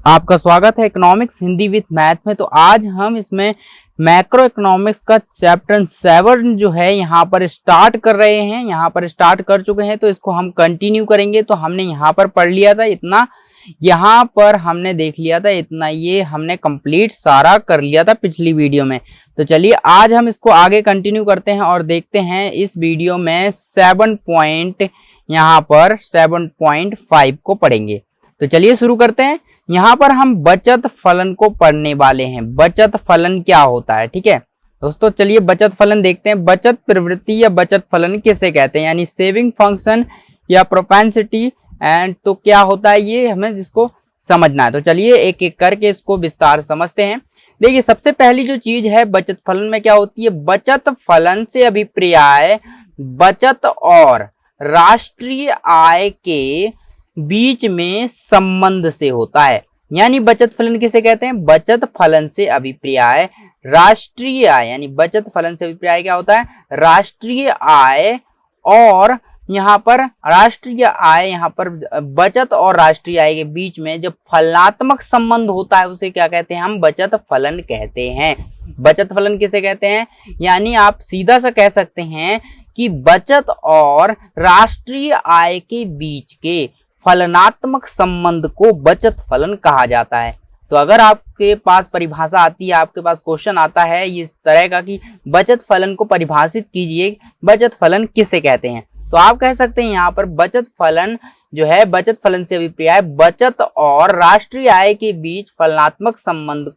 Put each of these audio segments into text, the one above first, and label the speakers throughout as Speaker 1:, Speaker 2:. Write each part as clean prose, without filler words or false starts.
Speaker 1: आपका स्वागत है इकोनॉमिक्स हिंदी विद मैथ में। तो आज हम इसमें मैक्रो इकोनॉमिक्स का चैप्टर 7 जो है यहाँ पर स्टार्ट कर रहे हैं। यहाँ पर स्टार्ट कर चुके हैं तो इसको हम कंटिन्यू करेंगे। तो हमने यहाँ पर पढ़ लिया था इतना, यहाँ पर हमने देख लिया था इतना, ये हमने कंप्लीट सारा कर लिया था पिछली वीडियो में। तो चलिए आज हम इसको आगे कंटिन्यू करते हैं और देखते हैं इस वीडियो में 7.5 को पढ़ेंगे। तो चलिए शुरू करते हैं। यहाँ पर हम बचत फलन को पढ़ने वाले हैं। बचत फलन क्या होता है, ठीक है दोस्तों। चलिए बचत फलन देखते हैं। बचत प्रवृत्ति या बचत फलन किसे कहते हैं, यानी सेविंग फंक्शन या प्रोपेंसिटी एंड। तो क्या होता है ये हमें जिसको समझना है। तो चलिए एक एक करके इसको विस्तार समझते हैं। देखिए सबसे पहली जो चीज है बचत फलन में क्या होती है। बचत फलन से अभिप्राय बचत और राष्ट्रीय आय के बीच में संबंध से होता है। यानी बचत फलन किसे कहते हैं। बचत फलन से अभिप्राय राष्ट्रीय आय, यानी बचत फलन से अभिप्राय क्या होता है, राष्ट्रीय आय। और यहाँ पर राष्ट्रीय आय, यहाँ पर बचत और राष्ट्रीय आय के बीच में जब फलनात्मक संबंध होता है उसे क्या कहते हैं, हम बचत फलन कहते हैं। बचत फलन किसे कहते हैं, यानी आप सीधा सा कह सकते हैं कि बचत और राष्ट्रीय आय के बीच के फलनात्मक संबंध को बचत फलन कहा जाता है। तो अगर आपके पास परिभाषा आती है, आपके पास क्वेश्चन आता है इस तरह का कि बचत फलन को परिभाषित कीजिए, बचत फलन किसे कहते हैं, तो आप कह सकते हैं यहाँ पर बचत फलन जो है, बचत फलन से अभिप्राय बचत और राष्ट्रीय आय के बीच फलनात्मक संबंध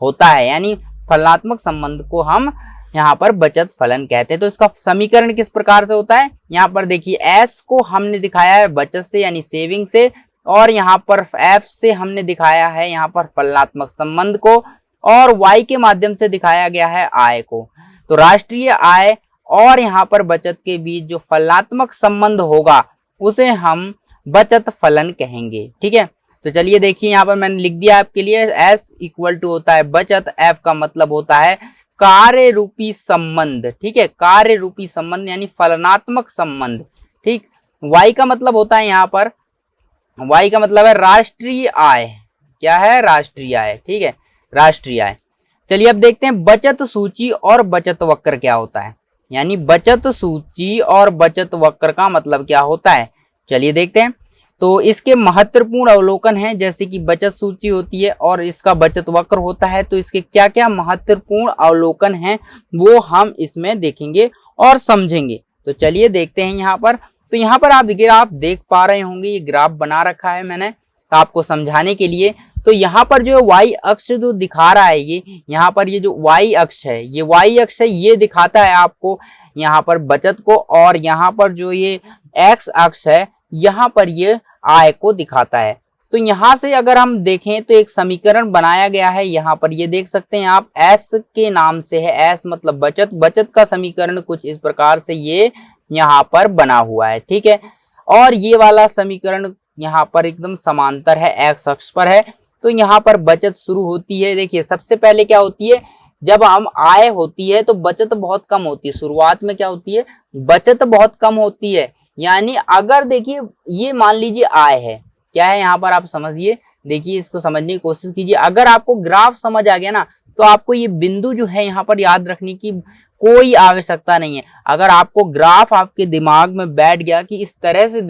Speaker 1: होता है। यानी फलनात्मक संबंध को हम यहाँ पर बचत फलन कहते हैं। तो इसका समीकरण किस प्रकार से होता है, यहाँ पर देखिए एस को हमने दिखाया है बचत से यानी सेविंग से, और यहाँ पर एफ से हमने दिखाया है यहाँ पर फलनात्मक संबंध को, और वाई के माध्यम से दिखाया गया है आय को। तो राष्ट्रीय आय और यहाँ पर बचत के बीच जो फलनात्मक संबंध होगा उसे हम बचत फलन कहेंगे, ठीक है। तो चलिए देखिए यहाँ पर मैंने लिख दिया आपके लिए, एस इक्वल टू होता है बचत, एफ का मतलब होता है कार्य रूपी संबंध, ठीक है, कार्य रूपी संबंध यानी फलनात्मक संबंध, ठीक। वाई का मतलब होता है यहाँ पर, वाई का मतलब है राष्ट्रीय आय, क्या है, राष्ट्रीय आय, ठीक है, राष्ट्रीय आय। चलिए अब देखते हैं बचत सूची और बचत वक्र क्या होता है। यानी बचत सूची और बचत वक्र का मतलब क्या होता है, चलिए देखते हैं। तो इसके महत्वपूर्ण अवलोकन हैं, जैसे कि बचत सूची होती है और इसका बचत वक्र होता है। तो इसके क्या क्या महत्वपूर्ण अवलोकन हैं वो हम इसमें देखेंगे और समझेंगे। तो चलिए देखते हैं यहाँ पर। तो यहाँ पर आप ग्राफ देख पा रहे होंगे, ये ग्राफ बना रखा है मैंने तो आपको समझाने के लिए। तो यहाँ पर जो वाई अक्ष जो दिखा रहा है, ये यहाँ पर ये जो वाई अक्ष है, ये वाई अक्ष है, ये दिखाता है आपको यहाँ पर बचत को, और यहाँ पर जो ये एक्स अक्ष है यहाँ पर ये आय को दिखाता है। तो यहाँ से अगर हम देखें तो एक समीकरण बनाया गया है, यहाँ पर ये देख सकते हैं आप, एस के नाम से है, एस मतलब बचत, बचत का समीकरण कुछ इस प्रकार से ये यहाँ पर बना हुआ है, ठीक है। और ये वाला समीकरण यहाँ पर एकदम समांतर है, एक्स अक्ष पर है। तो यहाँ पर बचत शुरू होती है। देखिए सबसे पहले क्या होती है, जब हम आय होती है तो बचत बहुत कम होती है। शुरुआत में क्या होती है, बचत बहुत कम होती है। यानी अगर देखिए ये मान लीजिए आय है, क्या है यहाँ पर आप समझिए, देखिए इसको समझने की कोशिश कीजिए। अगर आपको ग्राफ समझ आ गया ना तो आपको ये बिंदु जो है यहाँ पर याद रखने की कोई आवश्यकता नहीं है। अगर आपको ग्राफ आपके दिमाग में बैठ गया कि इस तरह से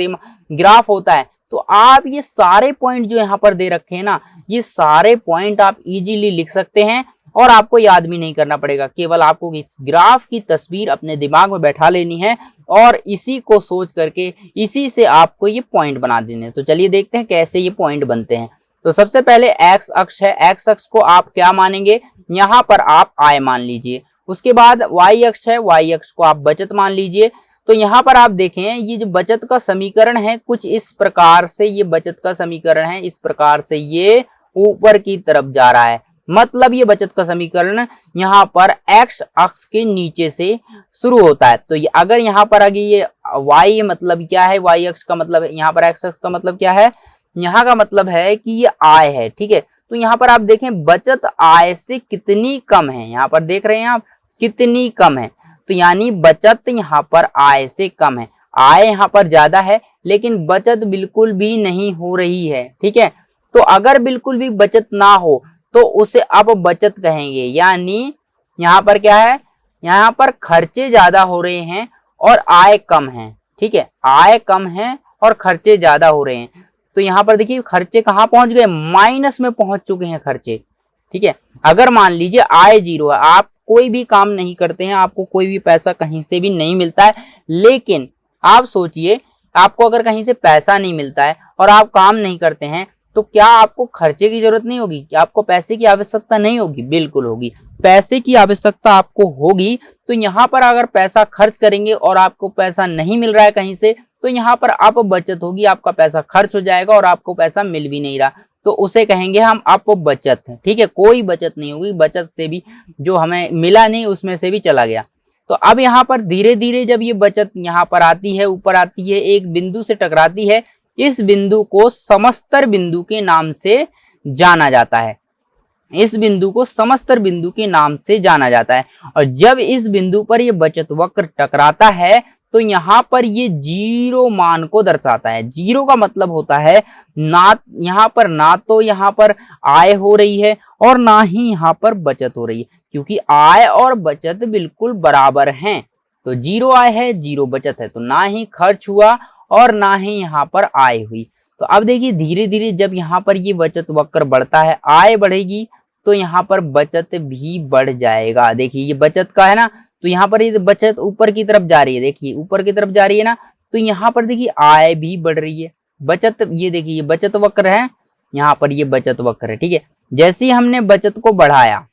Speaker 1: ग्राफ होता है, तो आप ये सारे पॉइंट जो यहाँ पर दे रखे हैं ना, ये सारे पॉइंट आप इजीली लिख सकते हैं और आपको याद भी नहीं करना पड़ेगा। केवल आपको इस ग्राफ की तस्वीर अपने दिमाग में बैठा लेनी है और इसी को सोच करके इसी से आपको ये पॉइंट बना देने हैं। तो चलिए देखते हैं कैसे ये पॉइंट बनते हैं। तो सबसे पहले एक्स अक्ष है, एक्स अक्ष को आप क्या मानेंगे, यहाँ पर आप आय मान लीजिए। उसके बाद वाई अक्ष है, वाई अक्ष को आप बचत मान लीजिए। तो यहाँ पर आप देखें ये जो बचत का समीकरण है कुछ इस प्रकार से, ये बचत का समीकरण है, इस प्रकार से ये ऊपर की तरफ जा रहा है। मतलब ये बचत का समीकरण यहाँ पर एक्स अक्ष के नीचे से शुरू होता है। तो ये अगर यहाँ पर आगे ये वाई मतलब क्या है, वाई अक्ष का मतलब है, यहाँ पर एक्स अक्ष का मतलब क्या है, यहाँ का मतलब है कि ये आय है, ठीक है। तो यहाँ पर आप देखें बचत आय से कितनी कम है, यहाँ पर देख रहे हैं आप कितनी कम है। तो यानी बचत यहाँ पर आय से कम है, आय यहाँ पर ज्यादा है लेकिन बचत बिल्कुल भी नहीं हो रही है, ठीक है। तो अगर बिल्कुल भी बचत ना हो तो उसे अब बचत कहेंगे। यानी यहाँ पर क्या है, यहाँ पर खर्चे ज्यादा हो रहे हैं और आय कम है, ठीक है, आय कम है और खर्चे ज्यादा हो रहे हैं। तो यहाँ पर देखिए खर्चे कहाँ पहुंच गए, माइनस में पहुंच चुके हैं खर्चे, ठीक है। अगर मान लीजिए आय जीरो है, आप कोई भी काम नहीं करते हैं, आपको कोई भी पैसा कहीं से भी नहीं मिलता है, लेकिन आप सोचिए आपको अगर कहीं से पैसा नहीं मिलता है और आप काम नहीं करते हैं तो क्या आपको खर्चे की जरूरत नहीं होगी, क्या आपको पैसे की आवश्यकता नहीं होगी? बिल्कुल होगी, पैसे की आवश्यकता आपको होगी। तो यहाँ पर अगर पैसा खर्च करेंगे और आपको पैसा नहीं मिल रहा है कहीं से, तो यहाँ पर आप बचत होगी, आपका पैसा खर्च हो जाएगा और आपको पैसा मिल भी नहीं रहा, तो उसे कहेंगे हम आप बचत है, ठीक है। कोई बचत नहीं होगी, बचत से भी जो हमें मिला नहीं उसमें से भी चला गया। तो अब यहाँ पर धीरे धीरे जब ये बचत यहाँ पर आती है, ऊपर आती है, एक बिंदु से टकराती है, इस बिंदु को समस्तर बिंदु के नाम से जाना जाता है, इस बिंदु को समस्तर बिंदु के नाम से जाना जाता है। और जब इस बिंदु पर ये बचत वक्र टकराता है तो यहाँ पर ये जीरो मान को दर्शाता है। जीरो का मतलब होता है ना यहाँ पर ना तो यहाँ पर आय हो रही है और ना ही यहाँ पर बचत हो रही है, क्योंकि आय और बचत बिल्कुल बराबर हैं। तो जीरो आय है, जीरो बचत है, तो ना ही खर्च हुआ और ना ही यहाँ पर आय हुई। तो अब देखिए धीरे धीरे जब यहाँ पर ये बचत वक्र बढ़ता है, आय बढ़ेगी तो यहाँ पर बचत भी बढ़ जाएगा। देखिए ये बचत का है ना, तो यहाँ पर ये बचत ऊपर की तरफ जा रही है, देखिए ऊपर की तरफ जा रही है ना, तो यहाँ पर देखिए आय भी बढ़ रही है, बचत, ये देखिए ये बचत वक्र है, यहाँ पर ये बचत वक्र है, ठीक है। जैसे ही हमने बचत को बढ़ाया,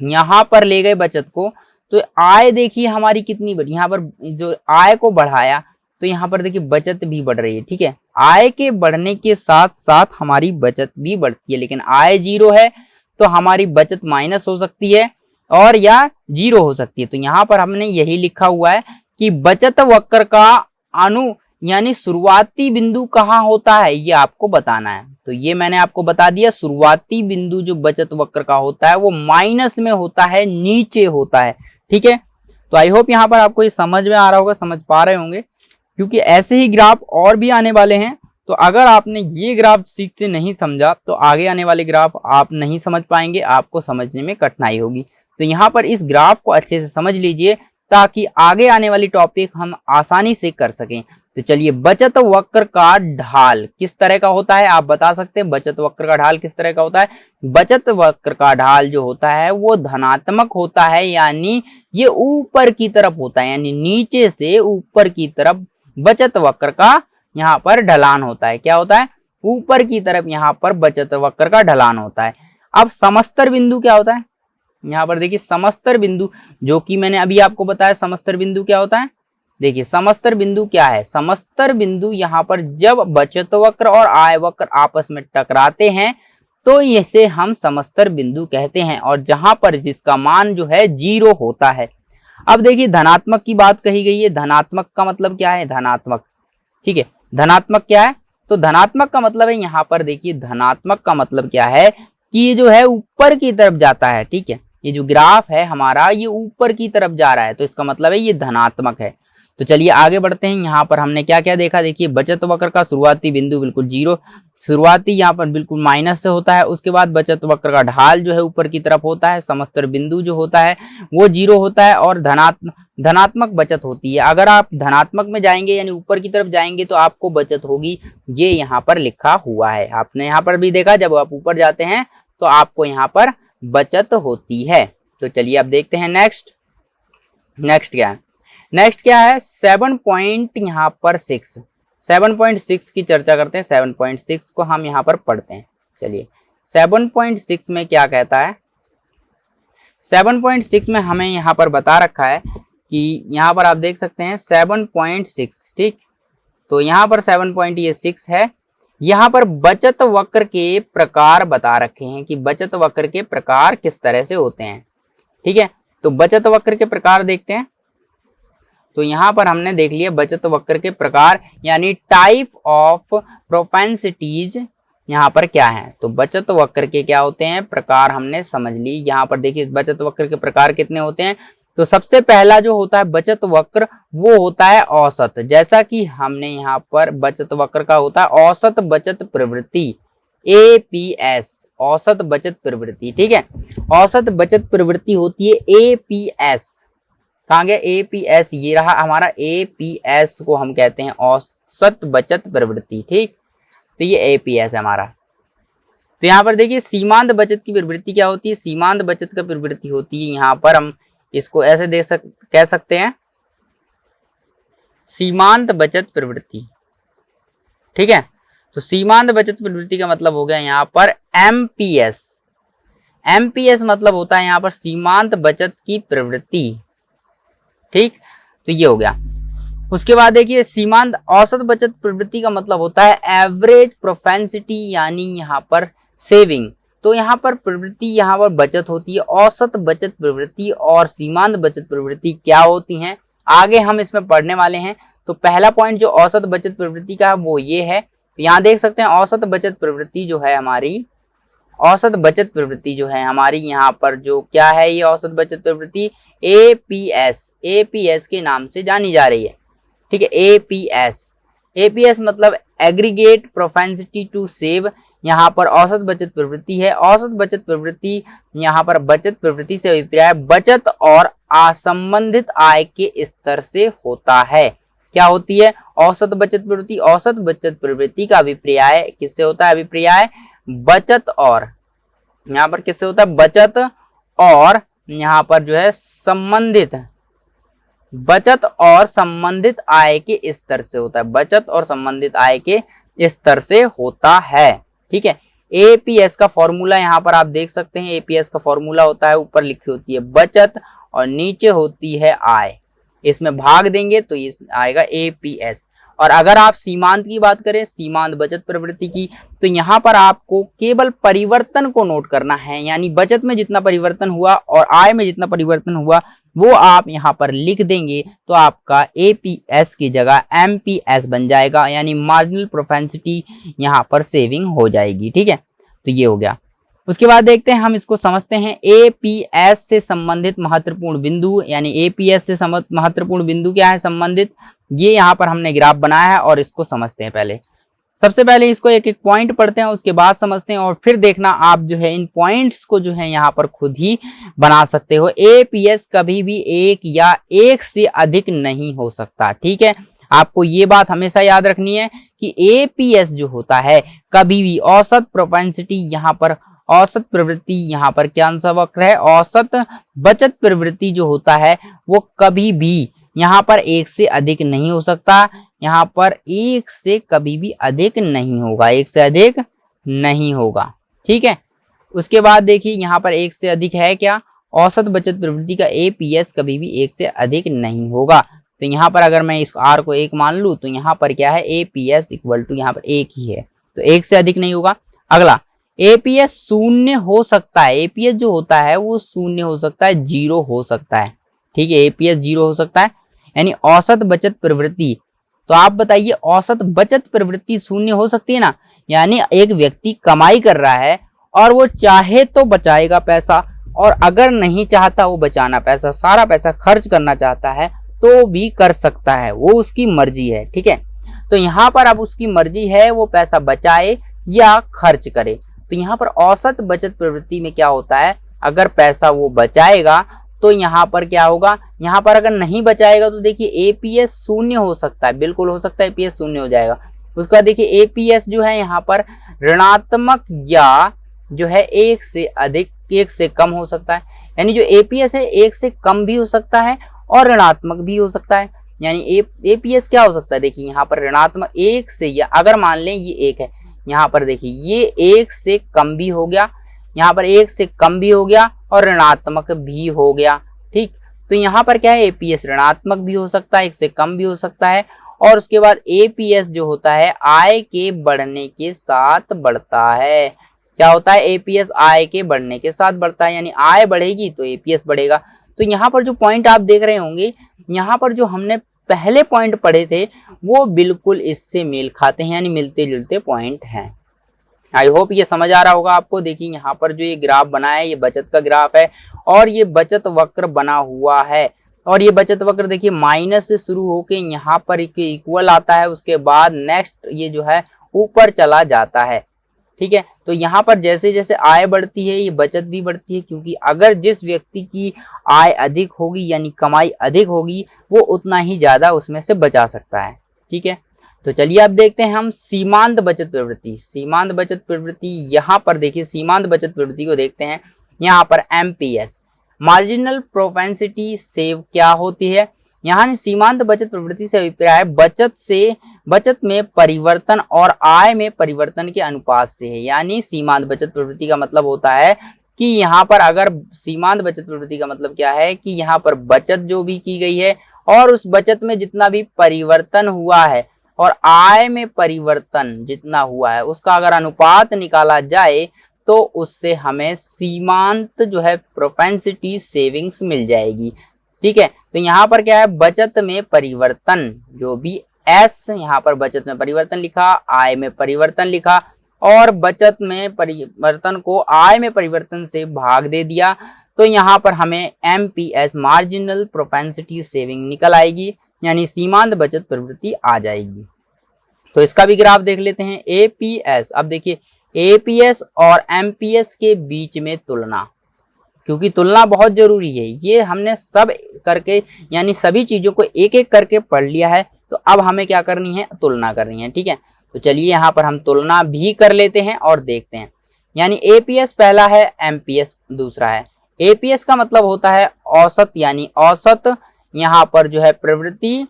Speaker 1: यहाँ पर ले गए बचत को, तो आय देखिए हमारी कितनी बढ़ी, यहाँ पर जो आय को बढ़ाया तो यहाँ पर देखिए बचत भी बढ़ रही है, ठीक है। आय के बढ़ने के साथ साथ हमारी बचत भी बढ़ती है, लेकिन आय जीरो है तो हमारी बचत माइनस हो सकती है और या जीरो हो सकती है। तो यहाँ पर हमने यही लिखा हुआ है कि बचत वक्र का अनु यानी शुरुआती बिंदु कहाँ होता है, ये आपको बताना है। तो ये मैंने आपको बता दिया, शुरुआती बिंदु जो बचत वक्र का होता है वो माइनस में होता है, नीचे होता है, ठीक है। तो आई होप यहाँ पर आपको ये समझ में आ रहा होगा, समझ पा रहे होंगे, क्योंकि ऐसे ही ग्राफ और भी आने वाले हैं। तो अगर आपने ये ग्राफ ठीक से नहीं समझा तो आगे आने वाले ग्राफ आप नहीं समझ पाएंगे, आपको समझने में कठिनाई होगी। तो यहाँ पर इस ग्राफ को अच्छे से समझ लीजिए ताकि आगे आने वाली टॉपिक हम आसानी से कर सकें। तो चलिए, बचत वक्र का ढाल किस तरह का होता है आप बता सकते हैं? बचत वक्र का ढाल किस तरह का होता है? बचत वक्र का ढाल जो होता है वो धनात्मक होता है, यानी ये ऊपर की तरफ होता है, यानी नीचे से ऊपर की तरफ बचत वक्र का यहाँ पर ढलान होता है। क्या होता है? ऊपर की तरफ यहाँ पर बचत वक्र का ढलान होता है। अब समस्तर बिंदु क्या होता है? यहाँ पर देखिए समस्तर बिंदु, जो कि मैंने अभी आपको बताया समस्तर बिंदु क्या होता है। देखिए समस्तर बिंदु क्या है? समस्तर बिंदु यहाँ पर जब बचत वक्र और आय वक्र आपस में टकराते हैं तो इसे हम समस्तर बिंदु कहते हैं, और जहां पर जिसका मान जो है जीरो होता है। अब देखिए धनात्मक की बात कही गई है, धनात्मक का मतलब क्या है? धनात्मक, ठीक है, धनात्मक क्या है? तो धनात्मक का मतलब है, यहाँ पर देखिए धनात्मक का मतलब क्या है कि ये जो है ऊपर की तरफ जाता है, ठीक है, ये जो ग्राफ है हमारा ये ऊपर की तरफ जा रहा है, तो इसका मतलब है ये धनात्मक है। तो चलिए आगे बढ़ते हैं। यहाँ पर हमने क्या क्या देखा, देखिए बचत वक्र का शुरुआती बिंदु बिल्कुल जीरो, शुरुआती यहाँ पर बिल्कुल माइनस से होता है, उसके बाद बचत वक्र का ढाल जो है ऊपर की तरफ होता है, समस्तर बिंदु जो होता है वो जीरो होता है, और धनात्मक बचत होती है। अगर आप धनात्मक में जाएंगे यानी ऊपर की तरफ जाएंगे तो आपको बचत होगी, ये यहाँ पर लिखा हुआ है। आपने यहाँ पर भी देखा, जब आप ऊपर जाते हैं तो आपको यहाँ पर बचत होती है। तो चलिए अब देखते हैं नेक्स्ट क्या है। नेक्स्ट क्या है? 7.6 की चर्चा करते हैं। 7.6 को हम यहाँ पर पढ़ते हैं। चलिए 7.6 में क्या कहता है? 7.6 में हमें यहाँ पर बता रखा है कि यहाँ पर आप देख सकते हैं 7.6, ठीक। तो यहाँ पर 7.6 है। यहाँ पर बचत वक्र के प्रकार बता रखे हैं कि बचत वक्र के प्रकार किस तरह से होते हैं, ठीक है। तो बचत वक्र के प्रकार देखते हैं। तो यहाँ पर हमने देख लिया बचत वक्र के प्रकार, यानी टाइप ऑफ प्रोपेंसिटीज यहाँ पर क्या है। तो बचत वक्र के क्या होते हैं प्रकार हमने समझ ली। यहाँ पर देखिए बचत वक्र के प्रकार कितने होते हैं। तो सबसे पहला जो होता है बचत वक्र वो होता है औसत। जैसा कि हमने यहाँ पर बचत वक्र का होता है औसत बचत प्रवृत्ति, एपीएस, औसत बचत प्रवृत्ति, ठीक है। औसत बचत प्रवृत्ति होती है एपीएस। कहाँ गया एपीएस, ये रहा हमारा एपीएस को हम कहते हैं औसत बचत प्रवृत्ति, ठीक। तो ये एपीएस है हमारा। तो यहाँ पर देखिए सीमांत बचत की प्रवृत्ति क्या होती है, सीमांत बचत की प्रवृत्ति होती है, यहाँ पर हम इसको ऐसे कह सकते हैं सीमांत बचत प्रवृत्ति, ठीक है। तो सीमांत बचत प्रवृत्ति का मतलब हो गया यहाँ पर एमपीएस। एमपीएस मतलब होता है यहाँ पर सीमांत बचत की प्रवृत्ति, ठीक। तो ये हो गया। उसके बाद देखिए सीमांत औसत बचत प्रवृत्ति का मतलब होता है एवरेज प्रोपेंसिटी, यानी यहाँ पर सेविंग। तो यहाँ पर प्रवृत्ति, यहाँ पर बचत होती है। औसत बचत प्रवृत्ति और सीमांत बचत प्रवृत्ति क्या होती हैं, आगे हम इसमें पढ़ने वाले हैं। तो पहला पॉइंट जो औसत बचत प्रवृत्ति का है वो ये है। तो यहाँ देख सकते हैं औसत बचत प्रवृत्ति जो है हमारी, औसत बचत प्रवृत्ति जो है हमारी, यहाँ पर जो क्या है ये औसत बचत प्रवृत्ति एपीएस, एपीएस के नाम से जानी जा रही है, ठीक है। एपीएस, एपीएस मतलब एग्रीगेट प्रोपेंसिटी टू सेव, यहाँ पर औसत बचत प्रवृत्ति है। औसत बचत प्रवृत्ति यहाँ पर बचत प्रवृत्ति से अभिप्राय बचत और असंबंधित आय के स्तर से होता है। क्या होती है औसत बचत प्रवृत्ति, औसत बचत प्रवृत्ति का अभिप्राय किससे होता है, अभिप्राय बचत और, यहाँ पर किससे होता है, बचत और यहाँ पर जो है संबंधित, बचत और संबंधित आय के स्तर से होता है, बचत और संबंधित आय के स्तर से होता है, ठीक है। एपीएस का फॉर्मूला यहाँ पर आप देख सकते हैं, एपीएस का फॉर्मूला होता है, ऊपर लिखी होती है बचत और नीचे होती है आय, इसमें भाग देंगे तो ये आएगा एपीएस। और अगर आप सीमांत की बात करें, सीमांत बचत प्रवृत्ति की, तो यहाँ पर आपको केवल परिवर्तन को नोट करना है, यानी बचत में जितना परिवर्तन हुआ और आय में जितना परिवर्तन हुआ वो आप यहाँ पर लिख देंगे तो आपका एपीएस की जगह एमपीएस बन जाएगा, यानी मार्जिनल प्रोपेंसिटी यहाँ पर सेविंग हो जाएगी, ठीक है। तो ये हो गया। उसके बाद देखते हैं हम इसको समझते हैं एपीएस से संबंधित महत्वपूर्ण बिंदु, यानी एपीएस से महत्वपूर्ण बिंदु क्या है संबंधित, ये यहाँ पर हमने ग्राफ बनाया है और इसको समझते हैं। पहले सबसे पहले इसको एक एक पॉइंट पढ़ते हैं, उसके बाद समझते हैं और फिर देखना आप जो है इन पॉइंट्स को जो है यहाँ पर खुद ही बना सकते हो। एपीएस कभी भी एक या एक से अधिक नहीं हो सकता, ठीक है। आपको ये बात हमेशा याद रखनी है कि एपीएस जो होता है कभी भी औसत प्रोपेंसिटी, यहाँ पर औसत प्रवृत्ति, यहाँ पर क्या आंसर वक्र है, औसत बचत प्रवृत्ति जो होता है वो कभी भी यहाँ पर एक से अधिक नहीं हो सकता, यहाँ पर एक से कभी भी अधिक नहीं होगा, एक से अधिक नहीं होगा, ठीक है। उसके बाद देखिए यहाँ पर एक से अधिक है क्या, औसत बचत प्रवृत्ति का एपीएस कभी भी एक से अधिक नहीं होगा। तो यहाँ पर अगर मैं इस आर को एक मान लूँ तो यहाँ पर क्या है एपीएस इक्वल टू यहाँ पर एक ही है, तो एक से अधिक नहीं होगा। अगला एपीएस शून्य हो सकता है, एपीएस जो होता है वो शून्य हो सकता है, जीरो हो सकता है, ठीक है। एपीएस जीरो हो सकता है, यानी औसत बचत प्रवृत्ति। तो आप बताइए औसत बचत प्रवृत्ति शून्य हो सकती है ना, यानी एक व्यक्ति कमाई कर रहा है और वो चाहे तो बचाएगा पैसा, और अगर नहीं चाहता वो बचाना पैसा, सारा पैसा खर्च करना चाहता है तो भी कर सकता है, वो उसकी मर्जी है, ठीक है। तो यहाँ पर अब उसकी मर्जी है वो पैसा बचाए या खर्च करे। तो यहाँ पर औसत बचत प्रवृत्ति में क्या होता है, अगर पैसा वो बचाएगा तो यहाँ पर क्या होगा, यहाँ पर अगर नहीं बचाएगा तो देखिए एपीएस शून्य हो सकता है, बिल्कुल हो सकता है एपीएस शून्य हो जाएगा। उसके बाद देखिए एपीएस जो है यहाँ पर ऋणात्मक या जो है एक से अधिक, एक से कम हो सकता है, यानी जो एपीएस है एक से कम भी हो सकता है और ऋणात्मक भी हो सकता है। यानी एपीएस क्या हो सकता है, देखिए यहाँ पर ऋणात्मक एक से, या अगर मान लें ये एक है, यहाँ पर देखिए ये एक से कम भी हो गया, यहाँ पर एक से कम भी हो गया और ऋणात्मक भी हो गया, ठीक। तो यहाँ पर क्या है एपीएस ऋणात्मक भी हो सकता है, एक से कम भी हो सकता है। और उसके बाद एपीएस जो होता है आय के बढ़ने के साथ बढ़ता है। क्या होता है, एपीएस आय के बढ़ने के साथ बढ़ता है, यानी आय बढ़ेगी तो एपीएस बढ़ेगा। तो यहाँ पर जो पॉइंट आप देख रहे होंगे, यहाँ पर जो हमने पहले पॉइंट पढ़े थे वो बिल्कुल इससे मेल खाते हैं, यानी मिलते जुलते पॉइंट हैं। आई होप ये समझ आ रहा होगा आपको। देखिए यहाँ पर जो ये ग्राफ बना है ये बचत का ग्राफ है और ये बचत वक्र बना हुआ है, और ये बचत वक्र देखिए माइनस से शुरू होके यहाँ पर इक्वल आता है, उसके बाद नेक्स्ट ये जो है ऊपर चला जाता है, ठीक है। तो यहाँ पर जैसे जैसे आय बढ़ती है ये बचत भी बढ़ती है, क्योंकि अगर जिस व्यक्ति की आय अधिक होगी यानी कमाई अधिक होगी वो उतना ही ज्यादा उसमें से बचा सकता है। ठीक है, तो चलिए अब देखते हैं हम सीमांत बचत प्रवृत्ति। सीमांत बचत प्रवृत्ति, यहाँ पर देखिए सीमांत बचत प्रवृत्ति को देखते हैं। यहाँ पर एमपीएस मार्जिनल प्रोपेंसिटी सेव क्या होती है। यहाँ सीमांत बचत प्रवृत्ति से अभिप्राय बचत में परिवर्तन और आय में परिवर्तन के अनुपात से है। यानी सीमांत बचत प्रवृत्ति का मतलब होता है कि यहाँ पर अगर सीमांत बचत प्रवृत्ति का मतलब क्या है कि यहाँ पर बचत जो भी की गई है और उस बचत में जितना भी परिवर्तन हुआ है और आय में परिवर्तन जितना हुआ है उसका अगर अनुपात निकाला जाए तो उससे हमें सीमांत जो है प्रोपेंसिटी सेविंग्स मिल जाएगी। ठीक है, तो यहाँ पर क्या है, बचत में परिवर्तन, जो भी एस यहाँ पर बचत में परिवर्तन लिखा, आय में परिवर्तन लिखा और बचत में परिवर्तन को आय में परिवर्तन से भाग दे दिया, तो यहाँ पर हमें एमपीएस मार्जिनल प्रोपेंसिटी सेविंग निकल आएगी, यानी सीमांत बचत प्रवृत्ति आ जाएगी। तो इसका भी ग्राफ देख लेते हैं। एपीएस, अब देखिए एपीएस और एमपीएस के बीच में तुलना, क्योंकि तुलना बहुत जरूरी है। ये हमने सब करके यानी सभी चीजों को एक एक करके पढ़ लिया है, तो अब हमें क्या करनी है, तुलना करनी है। ठीक है, तो चलिए यहाँ पर हम तुलना भी कर लेते हैं और देखते हैं। यानी एपीएस पहला है, एमपीएस दूसरा है। एपीएस का मतलब होता है औसत, यानी औसत यहाँ पर जो है प्रवृत्ति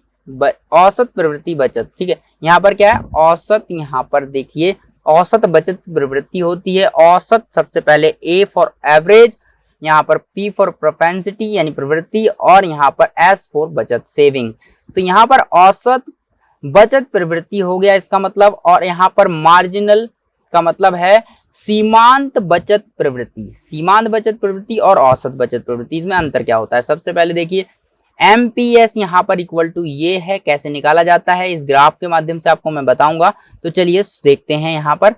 Speaker 1: औसत प्रवृत्ति बचत। ठीक है, यहाँ पर क्या है, औसत, यहाँ पर देखिए औसत बचत प्रवृत्ति होती है। औसत सबसे पहले ए फॉर एवरेज, यहाँ पर पी फॉर प्रोपेंसिटी यानी प्रवृत्ति और यहाँ पर एस फॉर बचत सेविंग। तो यहाँ पर औसत बचत प्रवृत्ति हो गया इसका मतलब, और यहाँ पर मार्जिनल का मतलब है सीमांत बचत प्रवृत्ति। सीमांत बचत प्रवृत्ति और औसत बचत प्रवृत्ति, इसमें अंतर क्या होता है। सबसे पहले देखिए एमपीएस यहाँ पर इक्वल टू ये है, कैसे निकाला जाता है इस ग्राफ के माध्यम से आपको मैं बताऊंगा। तो चलिए देखते हैं यहाँ पर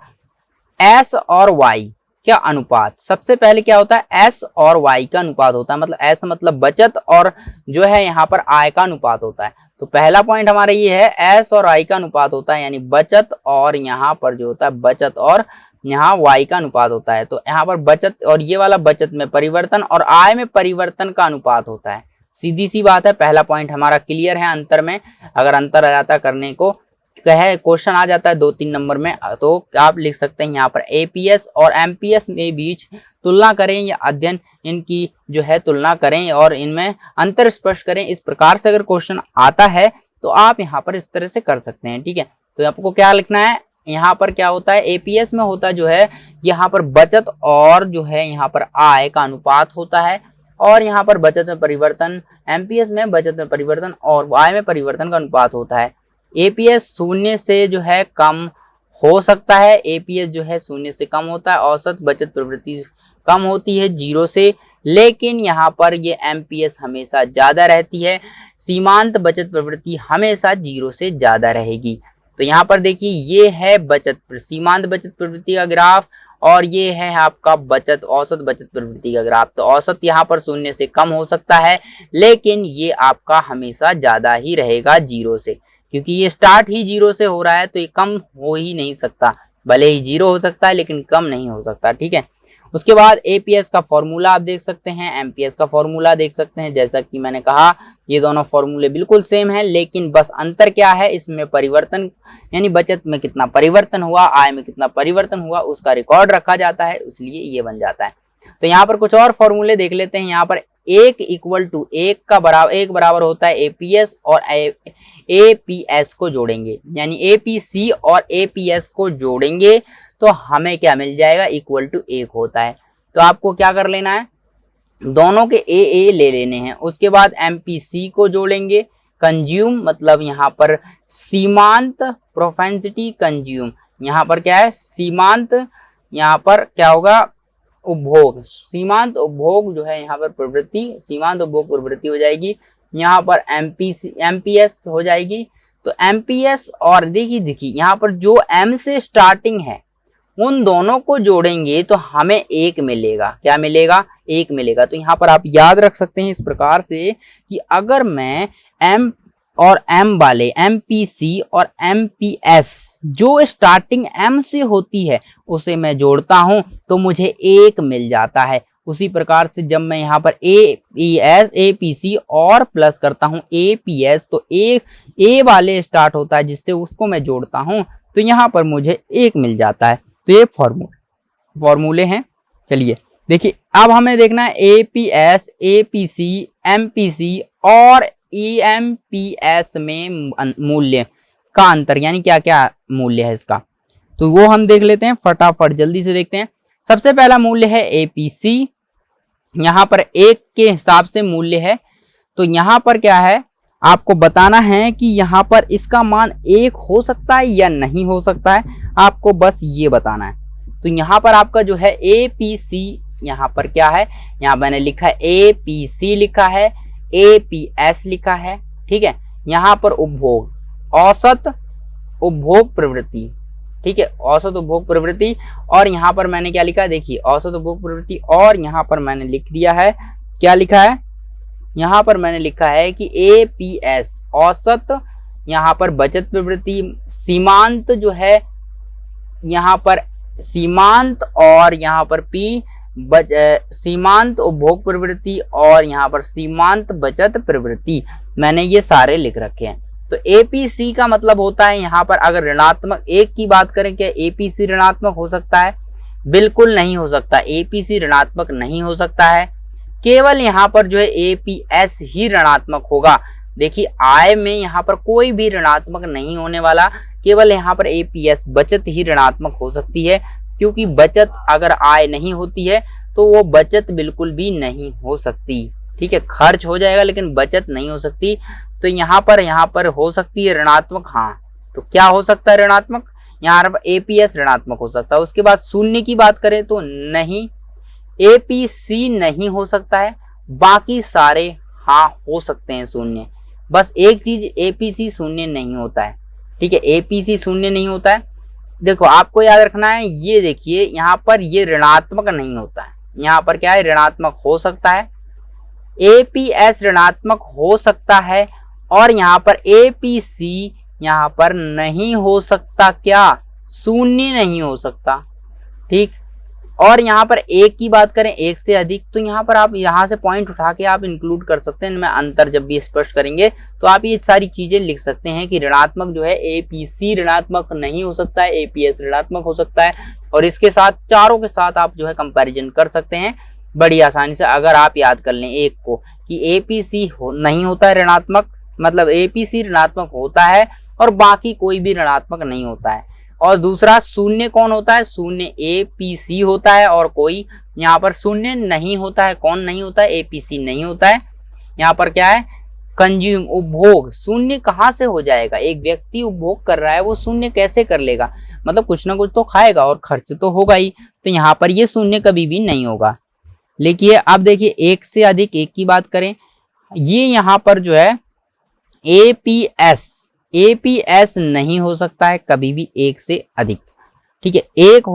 Speaker 1: एस और वाई क्या अनुपात। सबसे पहले क्या होता है, एस और वाई का अनुपात होता है, मतलब एस मतलब बचत और जो है यहाँ पर आय का अनुपात होता है। तो पहला पॉइंट हमारा ये है, एस और आई का अनुपात होता है, यानी बचत और यहाँ पर जो होता है बचत और यहाँ वाई का अनुपात होता है। तो यहाँ पर बचत और ये वाला बचत में परिवर्तन और आय में परिवर्तन का अनुपात होता है। सीधी सी बात है, पहला पॉइंट हमारा क्लियर है। अंतर में अगर अंतर आ जाता करने को कहे, क्वेश्चन आ जाता है 2-3 नंबर में, तो आप लिख सकते हैं यहाँ पर एपीएस और एमपीएस में बीच तुलना करें या अध्ययन इनकी जो है तुलना करें और इनमें अंतर स्पष्ट करें। इस प्रकार से अगर क्वेश्चन आता है तो आप यहाँ पर इस तरह से कर सकते हैं। ठीक है, तो आपको क्या लिखना है, यहाँ पर क्या होता है, एपीएस में होता जो है यहाँ पर बचत और जो है यहाँ पर आय का अनुपात होता है, और यहाँ पर बचत में परिवर्तन, एमपीएस में बचत में परिवर्तन और आय में परिवर्तन का अनुपात होता है। एपीएस शून्य से जो है कम हो सकता है, एपीएस जो है शून्य से कम होता है। औसत बचत प्रवृत्ति कम होती है 0 से, लेकिन यहाँ पर ये एमपीएस हमेशा ज्यादा रहती है। सीमांत बचत प्रवृत्ति हमेशा 0 से ज्यादा रहेगी। तो यहाँ पर देखिए ये है बचत सीमांत बचत प्रवृत्ति का ग्राफ और ये है आपका बचत औसत बचत प्रवृत्ति का ग्राफ। तो औसत यहाँ पर शून्य से कम हो सकता है, लेकिन ये आपका हमेशा ज्यादा ही रहेगा 0 से, क्योंकि ये स्टार्ट ही 0 से हो रहा है, तो ये कम हो ही नहीं सकता। भले ही 0 हो सकता है लेकिन कम नहीं हो सकता। ठीक है, उसके बाद एपीएस का फॉर्मूला आप देख सकते हैं, एमपीएस का फॉर्मूला देख सकते हैं। जैसा कि मैंने कहा ये दोनों फॉर्मूले बिल्कुल सेम है, लेकिन बस अंतर क्या है, इसमें परिवर्तन यानी बचत में कितना परिवर्तन हुआ, आय में कितना परिवर्तन हुआ उसका रिकॉर्ड रखा जाता है, इसलिए ये बन जाता है। तो यहाँ पर कुछ और फॉर्मूले देख लेते हैं। यहाँ पर 1 इक्वल टू 1 बराबर होता है एपीएस और एपीएस को जोड़ेंगे, यानी एपीसी और एपीएस को जोड़ेंगे तो हमें क्या मिल जाएगा, इक्वल टू 1 होता है। तो आपको क्या कर लेना है, दोनों के ए ले लेने हैं। उसके बाद एमपीसी को जोड़ेंगे, कंज्यूम मतलब यहाँ पर सीमांत प्रोपेंसिटी कंज्यूम, यहाँ पर क्या है सीमांत, यहाँ पर क्या होगा उपभोग, सीमांत उपभोग जो है यहाँ पर प्रवृत्ति, सीमांत उपभोग प्रवृत्ति हो जाएगी। यहाँ पर एमपीएस हो जाएगी। तो एमपीएस और देखिए यहाँ पर जो एम से स्टार्टिंग है उन दोनों को जोड़ेंगे तो हमें 1 मिलेगा। क्या मिलेगा, 1 मिलेगा। तो यहाँ पर आप याद रख सकते हैं इस प्रकार से कि अगर मैं एम और एम वाले एमपीसी और एमपीएस जो स्टार्टिंग M से होती है उसे मैं जोड़ता हूं तो मुझे 1 मिल जाता है। उसी प्रकार से जब मैं यहाँ पर APS APC और प्लस करता हूँ APS तो A वाले स्टार्ट होता है जिससे उसको मैं जोड़ता हूँ तो यहाँ पर मुझे 1 मिल जाता है। तो ये फॉर्मूले हैं। चलिए देखिए अब हमें देखना है APS APC MPC और EMPS में मूल्य का अंतर यानी क्या क्या मूल्य है इसका, तो वो हम देख लेते हैं फटाफट जल्दी से देखते हैं। सबसे पहला मूल्य है APC, यहाँ पर 1 के हिसाब से मूल्य है। तो यहाँ पर क्या है आपको बताना है कि यहाँ पर इसका मान 1 हो सकता है या नहीं हो सकता है, आपको बस ये बताना है। तो यहाँ पर आपका जो है APC यहाँ पर क्या है, यहाँ मैंने लिखा है APC लिखा है, APS लिखा है, ठीक है। यहाँ पर उपभोग औसत उपभोग प्रवृत्ति, ठीक है, औसत उपभोग प्रवृत्ति। और यहाँ पर मैंने क्या लिखा है देखिए औसत उपभोग प्रवृत्ति, और यहाँ पर मैंने लिख दिया है क्या लिखा है, यहाँ पर मैंने लिखा है कि APS औसत, यहाँ पर बचत प्रवृत्ति, सीमांत जो है यहाँ पर सीमांत, और यहाँ पर P सीमांत उपभोग प्रवृत्ति, और यहाँ पर सीमांत बचत प्रवृत्ति, मैंने ये सारे लिख रखे हैं। तो APC का मतलब होता है यहाँ पर अगर ऋणात्मक 1 की बात करें, क्या APC ऋणात्मक हो सकता है? बिल्कुल नहीं हो सकता, APC ऋणात्मक नहीं हो सकता है। केवल यहाँ पर जो है APS ही ऋणात्मक होगा। देखिए आय में यहाँ पर कोई भी ऋणात्मक नहीं होने वाला, केवल यहाँ पर APS बचत ही ऋणात्मक हो सकती है, क्योंकि बचत अगर आय नहीं होती है तो वो बचत बिल्कुल भी नहीं हो सकती, ठीक है। खर्च हो जाएगा लेकिन बचत नहीं हो सकती। तो यहाँ पर हो सकती है ऋणात्मक, हाँ। तो क्या हो सकता है ऋणात्मक, यहाँ पर APS ऋणात्मक हो सकता है। उसके बाद शून्य की बात करें तो नहीं, APC नहीं हो सकता है, बाकी सारे हाँ हो सकते हैं शून्य। बस एक चीज APC शून्य नहीं होता है, ठीक है, APC शून्य नहीं होता है। देखो आपको याद रखना है, ये देखिए यहाँ पर ये ऋणात्मक नहीं होता है, यहाँ पर क्या है ऋणात्मक हो सकता है, APS ऋणात्मक हो सकता है, और यहाँ पर APC यहाँ पर नहीं हो सकता, क्या शून्य नहीं हो सकता, ठीक। और यहाँ पर 1 की बात करें 1 से अधिक, तो यहाँ पर आप यहाँ से पॉइंट उठा के आप इंक्लूड कर सकते हैं। इनमें अंतर जब भी स्पष्ट करेंगे तो आप ये सारी चीजें लिख सकते हैं कि ऋणात्मक जो है APC ऋणात्मक नहीं हो सकता है, APS ऋणात्मक हो सकता है। और इसके साथ चारों के साथ आप जो है कंपैरिजन कर सकते हैं बड़ी आसानी से, अगर आप याद कर लें एक को कि APC नहीं होता है ऋणात्मक, मतलब APC ऋणात्मक होता है और बाकी कोई भी ऋणात्मक नहीं होता है। और दूसरा शून्य कौन होता है, शून्य APC होता है, और कोई यहाँ पर शून्य नहीं होता है। कौन नहीं होता है, APC नहीं होता है। यहाँ पर क्या है कंज्यूम उपभोग, शून्य कहाँ से हो जाएगा, एक व्यक्ति उपभोग कर रहा है वो शून्य कैसे कर लेगा, मतलब कुछ ना कुछ तो खाएगा और खर्च तो होगा ही, तो यहाँ पर ये शून्य कभी भी नहीं होगा। लेकिन अब देखिए 1 से अधिक, 1 की बात करें, ये यहाँ पर जो है APS नहीं हो सकता है कभी भी 1 से अधिक, ठीक है। एक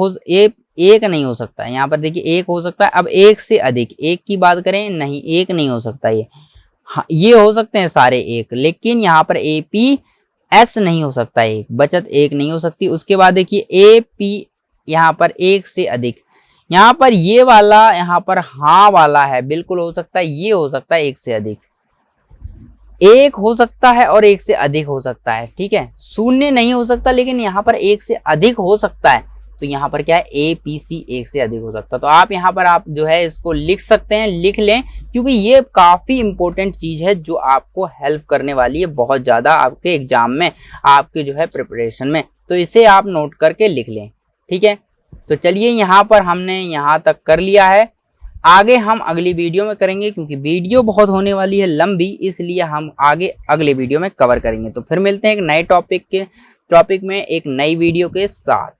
Speaker 1: नहीं हो सकता है, यहाँ पर देखिए 1 हो सकता है। अब 1 से अधिक, 1 की बात करें नहीं, 1 नहीं हो सकता ये, हाँ ये हो सकते हैं सारे 1, लेकिन यहाँ पर APS नहीं हो सकता, एक बचत 1 नहीं हो सकती। उसके बाद देखिए AP यहाँ पर 1 से अधिक, यहाँ पर ये वाला यहाँ पर हाँ वाला है, बिल्कुल हो सकता है, ये हो सकता है 1 से अधिक, 1 हो सकता है और 1 से अधिक हो सकता है, ठीक है। शून्य नहीं हो सकता, लेकिन यहाँ पर 1 से अधिक हो सकता है। तो यहाँ पर क्या है APC 1 से अधिक हो सकता है। तो आप यहाँ पर आप जो है इसको लिख सकते हैं, लिख लें, क्योंकि ये काफ़ी इंपॉर्टेंट चीज़ है जो आपको हेल्प करने वाली है बहुत ज़्यादा आपके एग्जाम में, आपके जो है प्रिपरेशन में। तो इसे आप नोट करके लिख लें, ठीक है। तो चलिए यहाँ पर हमने यहाँ तक कर लिया है, आगे हम अगली वीडियो में करेंगे, क्योंकि वीडियो बहुत होने वाली है लंबी, इसलिए हम आगे अगले वीडियो में कवर करेंगे। तो फिर मिलते हैं एक नए टॉपिक में एक नई वीडियो के साथ।